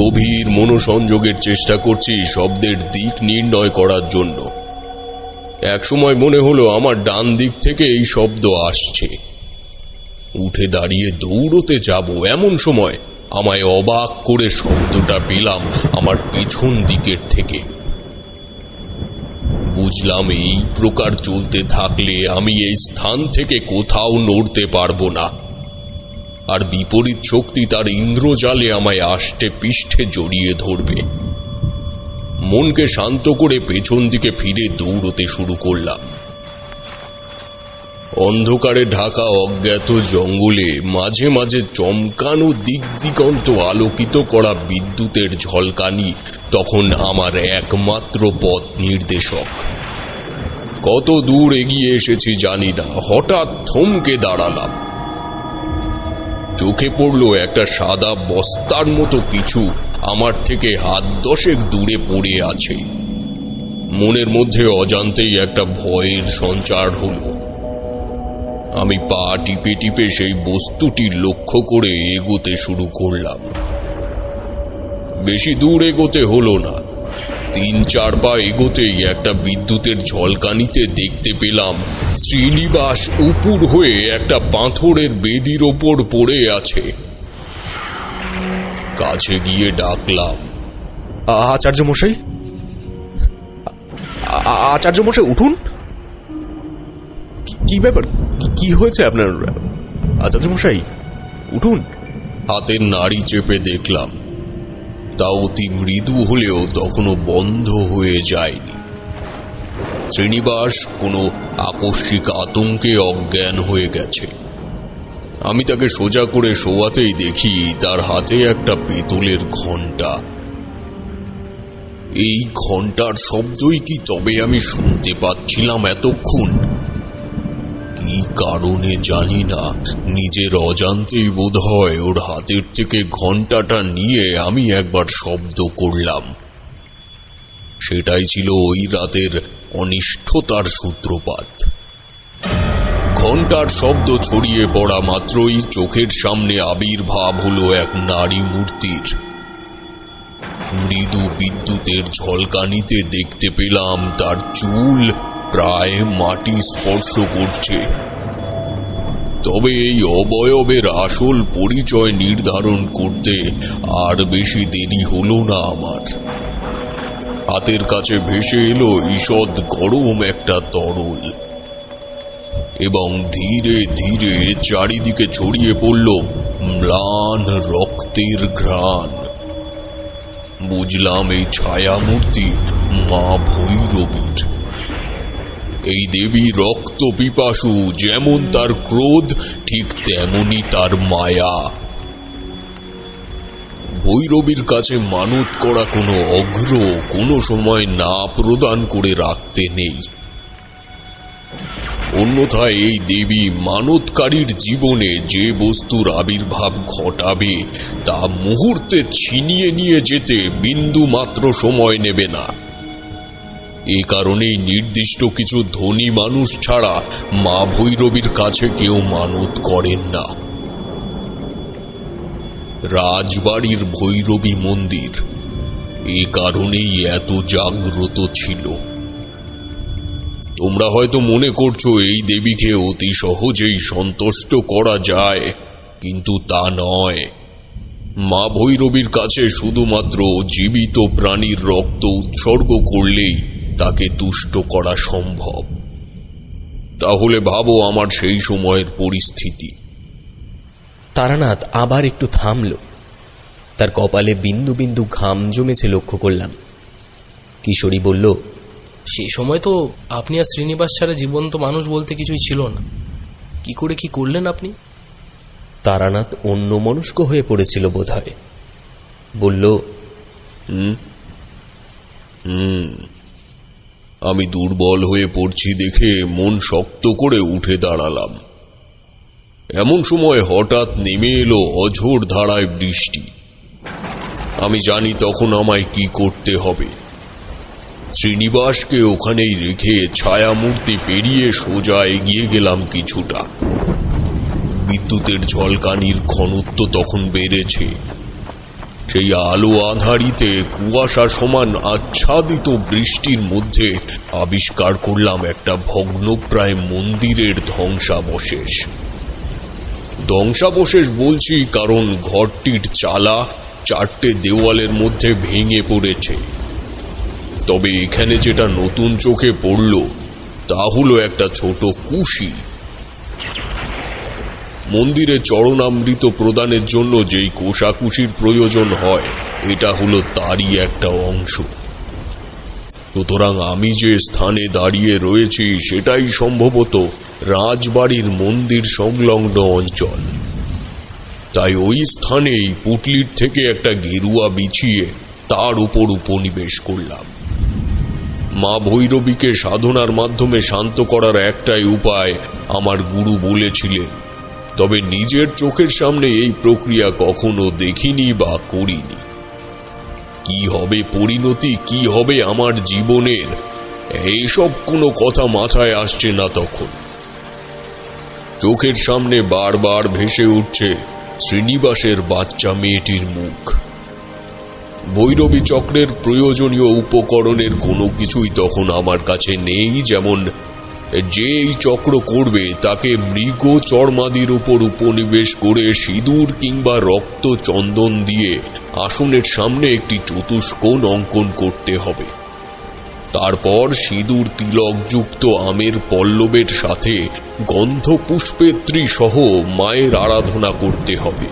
গভীর মনোসংযোগের চেষ্টা করছি শব্দের দিক নির্ণয় করার জন্য। একসময় মনে হলো আমার ডান দিক থেকে এই শব্দ আসছে। উঠে দাঁড়িয়ে দৌড়তে যাব এমন সময় আমায় অবাক করে শব্দটা পেলাম আমার পেছন দিকের থেকে। বুঝলাম এই প্রকার চলতে থাকলে আমি এই স্থান থেকে কোথাও নড়তে পারবো না, আর বিপরীত শক্তি তার ইন্দ্রজালে আমায় আষ্টে পৃষ্ঠে জড়িয়ে ধরবে। মনকে শান্ত করে পেছন দিকে ফিরে দৌড়তে শুরু করলাম। অন্ধকারে ঢাকা অজ্ঞাত জঙ্গলে মাঝে মাঝে চমকানো দিক দিগন্ত আলোকিত করা বিদ্যুতের ঝলকানি তখন আমার একমাত্র পথ নির্দেশক। কত দূর এগিয়ে এসেছি জানি না, হঠাৎ থমকে দাঁড়ালাম। চোখে পড়ল একটা সাদা বস্তার মতো কিছু আমার থেকে হাত 10 দূরে পড়ে আছে। মনের মধ্যে অজান্তেই একটা ভয়ের সঞ্চার হলো। আমি পা টিপে টিপে সেই বস্তুটি লক্ষ্য করে এগোতে শুরু করলাম। বেশি দূর এগোতে হলো না। 3-4 পা এগোতেই একটা বিদ্যুতের ঝলকানিতে দেখতে পেলাম শ্রীনিবাস উপুর হয়ে একটা পাথরের বেদির ওপর পড়ে আছে। কাছে গিয়ে ডাকলাম, আচার্য মশাই, আচার্য মশাই, উঠুন। কি ব্যাপার? কি হয়েছে আপনার? আচার্য মশাই, উঠুন। হাতের নাড়ি চেপে দেখলাম, তা অতি মৃদু হলেও তখনও বন্ধ হয়ে যায়নি। শ্রীনিবাস কোনো আকস্মিক আতঙ্কে অজ্ঞান হয়ে গেছে। আমি তাকে সোজা করে শোয়াতেই দেখি তার হাতে একটা পেতলের ঘণ্টা। এই ঘণ্টার শব্দই কি তবে আমি শুনতে পাচ্ছিলাম এতক্ষণ? কি কারণে জানি না, নিজের অজান্তেই বোধহয় ওর হাতের থেকে ঘণ্টাটা নিয়ে আমি একবার শব্দ করলাম। সেটাই ছিল ওই রাতের অনিষ্ঠতার সূত্রপাত। ঘণ্টার শব্দ ছড়িয়ে পড়া মাত্রই চোখের সামনে আবির্ভাব হলো এক নারী মূর্তির। মৃদু বিদ্যুতের ঝলকানিতে দেখতে পেলাম তার চুল প্রায় মাটি স্পর্শ করছে। তবে এই অবয়বের আসল পরিচয় নির্ধারণ করতে আর বেশি দেরি হলো না আমার। হাতের কাছে ভেসে এলো ঈষৎ গরম একটা তরল, এবং ধীরে ধীরে চারিদিকে ছড়িয়ে পড়ল ম্লান রক্তের ঘ্রাণ। বুঝলাম এই ছায়ামূর্তি মা ভৈরবীর। এই দেবী রক্ত পিপাসু, যেমন তার ক্রোধ ঠিক তেমনি তার মায়া। ভৈরবীর কাছে মানত করা কোনো অঘ্র কোনো সময় না প্রদান করে রাখতে নেই। অন্যথায় এই দেবী মানতকারীর জীবনে যে বস্তুর আবির্ভাব ঘটাবে তা মুহূর্তে ছিনিয়ে নিয়ে যেতে বিন্দু মাত্র সময় নেবে না। এই কারণেই নির্দিষ্ট কিছু ধনী মানুষ ছাড়া মা ভৈরবীর কাছে কেউ মানত করেন না। রাজবাড়ির ভৈরবী মন্দির এই কারণেই এত জাগ্রত ছিল। তোমরা হয়তো মনে করছো এই দেবীকে অতি সহজেই সন্তুষ্ট করা যায়, কিন্তু তা নয়। মা ভৈরবীর কাছে শুধুমাত্র জীবিত প্রাণীর রক্ত উৎসর্গ করলেই তাকে তুষ্ট করা সম্ভব। তাহলে ভাবো আমার সেই সময়ের পরিস্থিতি। তারানাথ আবার একটু থামল। তার কপালে বিন্দু বিন্দু ঘাম জমেছে লক্ষ্য করলাম। কিশোরী বলল, সে সময় তো আপনি আর শ্রীনিবাস ছাড়া জীবন্ত মানুষ বলতে কিছুই ছিল না। কি করে কি করলেন আপনি? তারানাথ অন্যমনস্ক হয়ে পড়েছিল বোধহয়। বলল, আমি দুর্বল হয়ে পড়ছি দেখে মন শক্ত করে উঠে দাঁড়ালাম। এমন সময় হঠাৎ নেমে এলো অঝোর ধারায় বৃষ্টি। আমি জানি তখন আমায় কি করতে হবে। শ্রীনিবাসকে ওখানেই রেখে ছায়ামূর্তি পেরিয়ে সোজা এগিয়ে গেলাম কিছুটা। বিদ্যুতের ঝলকানির ঘনত্ব তখন বেড়েছে। সেই আলো আধারিতে কুয়াশা সমান আচ্ছাদিত বৃষ্টির মধ্যে আবিষ্কার করলাম একটা ভগ্নপ্রায় মন্দিরের ধ্বংসাবশেষ। ধ্বংসাবশেষ বলছি কারণ ঘরটির চালা 4টে দেওয়ালের মধ্যে ভেঙে পড়েছে। তবে এখানে যেটা নতুন চোখে পড়ল তা হলো একটা ছোট কুশি। মন্দিরে চরণামৃত প্রদানের জন্য যেই কোষাকুশির প্রয়োজন হয়, এটা হলো তারই একটা অংশ। সুতরাং আমি যে স্থানে দাঁড়িয়ে রয়েছি সেটাই সম্ভবত রাজবাড়ির মন্দির সংলগ্ন অঞ্চল। তাই ওই স্থানেই পুটলির থেকে একটা গেরুয়া বিছিয়ে তার উপর উপনিবেশ করলাম। মা ভৈরবীকে সাধনার মাধ্যমে শান্ত করার একটাই উপায় আমার গুরু বলেছিলেন, তবে নিজের চোখের সামনে এই প্রক্রিয়া কখনো দেখিনি বা করিনি। কি হবে পরিণতি, কি হবে আমার জীবনের, এইসব কোনো কথা মাথায় আসছে না তখন। চোখের সামনে বারবার ভেসে উঠছে শ্রীনিবাসের বাচ্চা মেয়েটির মুখ। ভৈরবী চক্রের প্রয়োজনীয় উপকরণের কোনো কিছুই তখন আমার কাছে নেই। যেমন যে এই চক্র করবে তাকে মৃগ চর্মাদির উপর উপনিবেশ করে সিঁদুর কিংবা রক্ত চন্দন দিয়ে আসনের সামনে একটি চতুষ্কোণ অঙ্কন করতে হবে। তারপর সিঁদুর তিলকযুক্ত আমের পল্লবের সাথে গন্ধ পুষ্পেত্রী সহ মায়ের আরাধনা করতে হবে।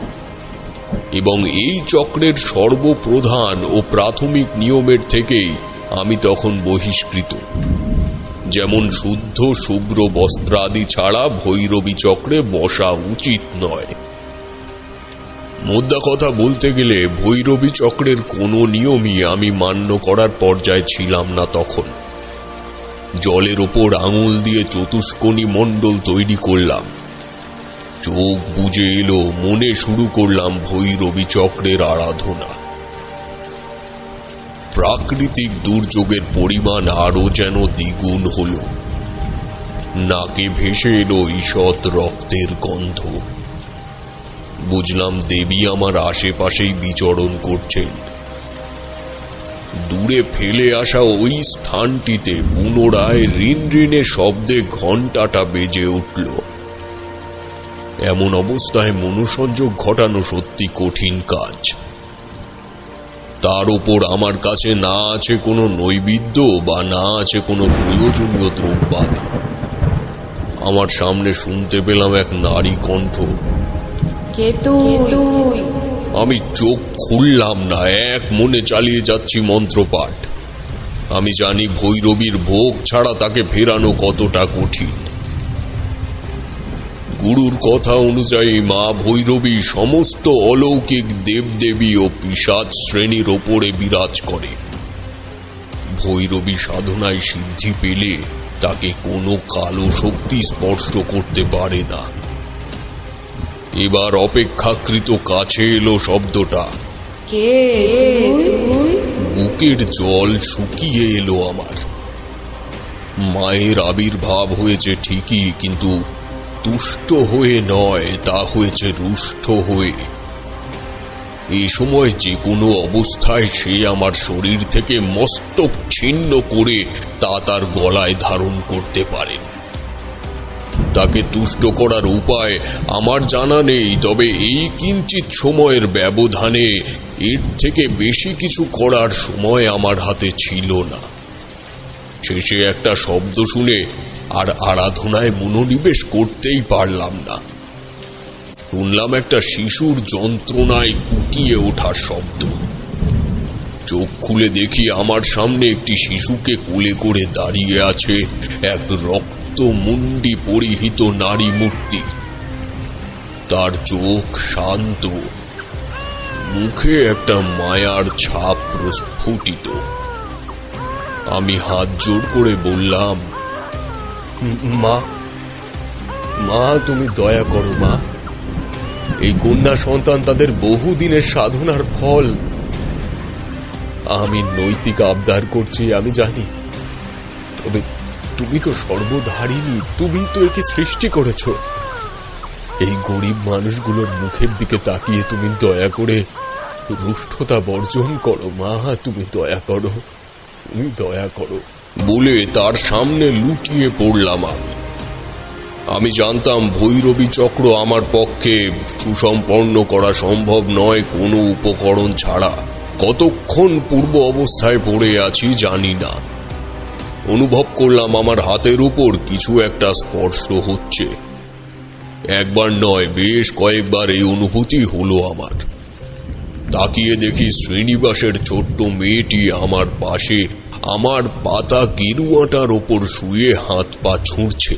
এবং এই চক্রের সর্বপ্রধান ও প্রাথমিক নিয়মের থেকেই আমি তখন বহিষ্কৃত। যেমন শুদ্ধ শুভ্র বস্ত্রাদি ছাড়া ভৈরবী চক্রে বসা উচিত নয়। মোদ্দা কথা বলতে গেলে ভৈরবী চক্রের কোনো নিয়মই আমি মান্য করার পর্যায়ে ছিলাম না তখন। জলের ওপর আঙুল দিয়ে চতুষ্কোণী মণ্ডল তৈরি করলাম। চোখ বুজে এলো, মনে শুরু করলাম ভৈরবী চক্রের আরাধনা। প্রাকৃতিক দুর্যোগের পরিমাণ আরো যেন দ্বিগুণ হলো। নাকে ভেসে এলো ঈষৎ রক্তের গন্ধ। বুঝলাম দেবী আমার আশেপাশেই বিচরণ করছেন। দূরে ফেলে আসা ওই স্থানটিতে পুনরায় রিন রিনে শব্দে ঘণ্টাটা বেজে উঠল। এমন অবস্থায় মনোসংযোগ ঘটানো সত্যি কঠিন কাজ। তার উপর আমার কাছে না আছে কোনো নৈবেদ্য বা না আছে কোনো প্রয়োজনীয় দ্রব্যাদি। আমার সামনে শুনতে পেলাম এক নারী কণ্ঠ। কে তুই? আমি চোখ খুললাম না, এক মনে চালিয়ে যাচ্ছি মন্ত্রপাঠ। আমি জানি ভৈরবীর ভোগ ছাড়া তাকে ফেরানো কতটা কঠিন। গুরুর কথা অনুযায়ী মা ভৈরবী সমস্ত অলৌকিক দেবদেবী ও পিশাচ শ্রেণীর ওপরে বিরাজ করে। ভৈরবী সাধনায় সিদ্ধি পেলে তাকে কোনো কালো শক্তি স্পর্শ করতে পারে না। এবার অপেক্ষাকৃত কাছে এলো শব্দটা। কে তুই? বুকের জল শুকিয়ে এলো আমার। মায়ের আবির্ভাব হয়েছে ঠিকই, কিন্তু তুষ্ট হয়ে নয়, তা হয়েছে রুষ্ট হয়ে। এই সময় যে কোনো অবস্থায় সে আমার শরীর থেকে মস্তক ছিন্ন করে তা তার গলায় ধারণ করতে পারেন। তাকে তুষ্ট করার উপায় আমার জানা নেই, তবে এই কিঞ্চিত সময়ের ব্যবধানে এর থেকে বেশি কিছু করার সময় আমার হাতে ছিল না। শেষে একটা শব্দ শুনে আর আরাধনায় মনোনিবেশ করতেই পারলাম না। শুনলাম একটা শিশুর যন্ত্রণায় কুটিয়ে ওঠার শব্দ। চোখ খুলে দেখি আমার সামনে একটি শিশুকে কোলে করে দাঁড়িয়ে আছে এক মুন্ডি পরিহিত নারী মূর্তি। তার চোখ শান্ত, মুখে একটা মায়ার ছাপ প্রস্ফুটিত। আমি হাত জোর করে বললাম, মা, মা তুমি দয়া করো মা। এই কন্যা সন্তান তাদের বহুদিনের সাধনার ফল। আমি নৈতিক আবদার করছি, আমি জানি, তবে তুমি তো সর্বধারিণী, তুমি তো একে সৃষ্টি করেছ। এই গরিব মানুষগুলোর মুখের দিকে তাকিয়ে তুমি দয়া করে রুষ্টতা বর্জন করো মা, তুমি দয়া করো, তুমি দয়া করো বলে তার সামনে লুটিয়ে পড়লাম। আমি জানতাম ভৈরবী চক্র আমার পক্ষে সুসম্পন্ন করা সম্ভব নয় কোনো উপকরণ ছাড়া। কতক্ষণ পূর্ব অবস্থায় পড়ে আছি জানি না। অনুভব করলাম আমার হাতের উপর কিছু একটা স্পর্শ হচ্ছে। একবার নয়, বেশ কয়েকবার এই অনুভূতি হলো আমার। তাকিয়ে দেখি শ্রীনিবাসের ছোট্ট মেয়েটি আমার পাশে আমার পাতা গেরুয়াটার ওপর শুয়ে হাত পা ছুঁড়ছে।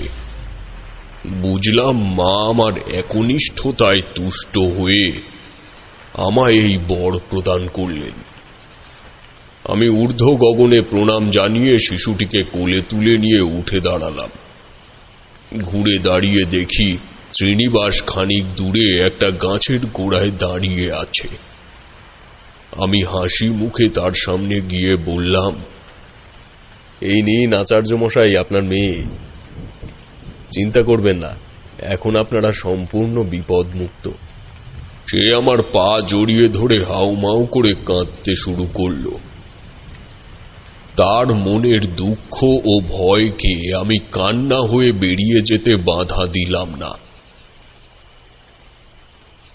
বুঝলাম মা আমার একনিষ্ঠতায় তুষ্ট হয়ে আমায় এই বর প্রদান করলেন। আমি ঊর্ধ্ব গগনে প্রণাম জানিয়ে শিশুটিকে কোলে তুলে নিয়ে উঠে দাঁড়ালাম। ঘুরে দাঁড়িয়ে দেখি শ্রীনিবাস খানিক দূরে একটা গাছের গোড়ায় দাঁড়িয়ে আছে। আমি হাসি মুখে তার সামনে গিয়ে বললাম, এই নিন আচার্য মশাই আপনার মেয়ে। চিন্তা করবেন না, এখন আপনারা সম্পূর্ণ বিপদ মুক্ত। সে আমার পা জড়িয়ে ধরে হাউমাউ করে কাঁদতে শুরু করলো। তার মনের দুঃখ ও ভয়কে আমি কান্না হয়ে বেরিয়ে যেতে বাধা দিলাম না।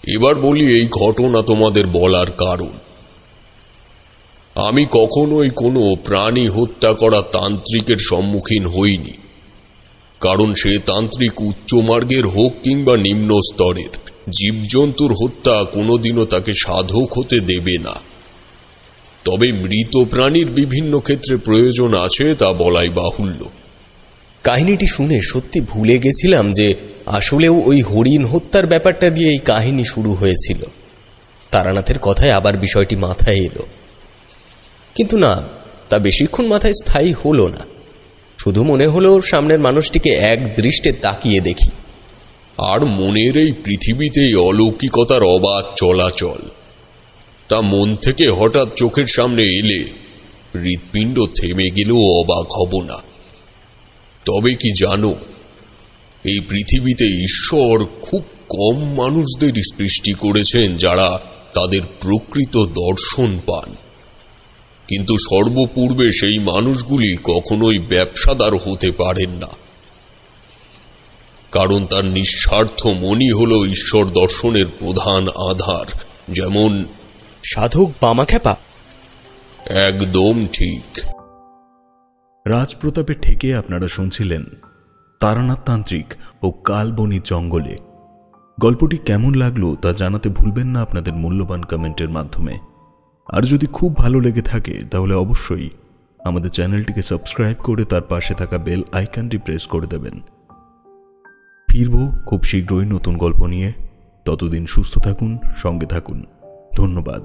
এবার বলি এই ঘটনা তোমাদের বলার কারণ। আমি কখনোই কোনো প্রাণী হত্যা করা তান্ত্রিকের সম্মুখীন হইনি, কারণ সে তান্ত্রিক উচ্চ মার্গের হোক কিংবা নিম্ন স্তরের, জীবজন্তুর হত্যা কোনোদিনও তাকে সাধক হতে দেবে না। তবে মৃত প্রাণীর বিভিন্ন ক্ষেত্রে প্রয়োজন আছে, তা বলাই বাহুল্য। কাহিনীটি শুনে সত্যি ভুলে গেছিলাম যে আসলেও ওই হরিণ হত্যার ব্যাপারটা দিয়ে এই কাহিনী শুরু হয়েছিল। তারানাথের কথায় আবার বিষয়টি মাথায় এলো, কিন্তু না, তা বেশিক্ষণ মাথায় স্থায়ী হলো না। শুধু মনে হলো সামনের মানুষটিকে এক দৃষ্টে তাকিয়ে দেখি। আর মনের এই পৃথিবীতেই অলৌকিকতার অবাধ চলাচল, তা মন থেকে হঠাৎ চোখের সামনে এলে হৃৎপিণ্ড থেমে গেলেও অবাক হব না। তবে কি জানো, এই পৃথিবীতে ঈশ্বর খুব কম মানুষদের সৃষ্টি করেছেন যারা তাদের প্রকৃত দর্শন পান, কিন্তু সর্বপূর্বে সেই মানুষগুলি কখনোই ব্যবসাদার হতে পারেন না। কারণ তার নিঃস্বার্থ মনই হল ঈশ্বর দর্শনের প্রধান আধার। যেমন সাধক বামাখ্যাপা। একদম ঠিক। রাজপ্রতাপে ঠেকে আপনারা শুনছিলেন তারানাথ তান্ত্রিক ও কালবনি জঙ্গলে। গল্পটি কেমন লাগলো তা জানাতে ভুলবেন না আপনাদের মূল্যবান কমেন্টের মাধ্যমে। আর যদি খুব ভালো লেগে থাকে তাহলে অবশ্যই আমাদের চ্যানেলটিকে সাবস্ক্রাইব করে তার পাশে থাকা বেল আইকনটি প্রেস করে দেবেন। ফিরব খুব শীঘ্রই নতুন গল্প নিয়ে। ততদিন সুস্থ থাকুন, সঙ্গে থাকুন। ধন্যবাদ।